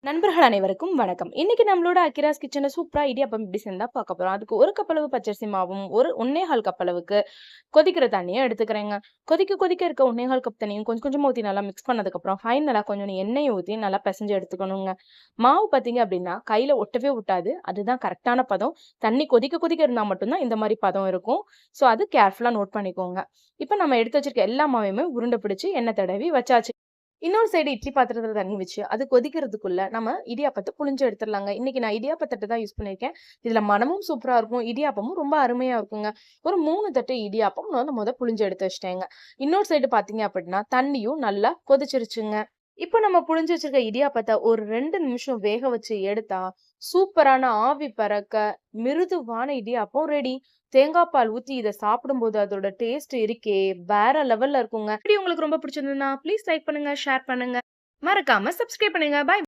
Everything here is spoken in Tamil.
நண்பர்கள் அனைவருக்கும் வணக்கம். இன்னைக்கு நம்மளோட அக்கிராஸ் கிச்சன்ல சூப்பரா இடியாப்பம் எப்படி செஞ்சா பார்க்க போறோம். அதுக்கு 1 கப் அளவு பச்சரிசி மாவும், 1 1/4 கப் அளவுக்கு கொதிக்கிற தண்ணியும் எடுத்துக்கிறேங்க. கொதிக்க கொதிக்க இருக்க 1 1/4 கப் தண்ணியும் கொஞ்சம் கொஞ்சமா ஊத்தி நல்லா மிக்ஸ் பண்ணதுக்கப்புறம், ஃபைனலா கொஞ்சோண்டு எண்ணெய ஊத்தி நல்லா பெசஞ்சு எடுத்துக்கணுங்க. மாவு பார்த்தீங்க அப்படின்னா, கையில ஒட்டவே ஒட்டாது. அதுதான் கரெக்ட்டான பதம். தண்ணி கொதிக்க கொதிக்க இருந்தா மட்டும் தான் இந்த மாரி பதம் இருக்கும். ஸோ அது கேர்ஃபுல்லா நோட் பண்ணிக்கோங்க. இப்ப நம்ம எடுத்து வச்சிருக்க எல்லா மாவையுமே உருண்ட பிடிச்சு எண்ணெய் தடவி வச்சாச்சு. இன்னொரு சைடு இட்லி பாத்திரத்துல தண்ணி வச்சு, அது கொதிக்கிறதுக்குள்ள நம்ம இடியாப்பத்த புழிஞ்சு எடுத்துறலாங்க. இன்னைக்கு நான் இடியாப்ப தட்டு தான் யூஸ் பண்ணியிருக்கேன். இதுல மணமும் சூப்பரா இருக்கும். இடியாப்பமும் ரொம்ப அருமையா இருக்குங்க. ஒரு 3 தட்டு இடியாப்பம் நான் புழிஞ்சு எடுத்து வச்சுட்டேங்க. இன்னொரு சைடு பார்த்தீங்க அப்படின்னா, தண்ணியும் நல்லா கொதிச்சிருச்சுங்க. இப்போ நம்ம புழிஞ்சு வச்சிருக்க இடியாப்பத்த ஒரு 2 நிமிஷம் வேக வச்சு எடுத்தா, சூப்பரான ஆவி பறக்க மிருதுவான இடியாப்பம் ரெடி. தேங்காய் பால் ஊத்தி இத சாப்பிடும்போது அதோட டேஸ்ட் இருக்கே வேற லெவல்ல இருக்குங்க. வீடியோ உங்களுக்கு ரொம்ப பிடிச்சிருந்ததுன்னா, ப்ளீஸ் லைக் பண்ணுங்க, ஷேர் பண்ணுங்க. மறக்காம சப்ஸ்கிரைப் பண்ணுங்க. பாய்.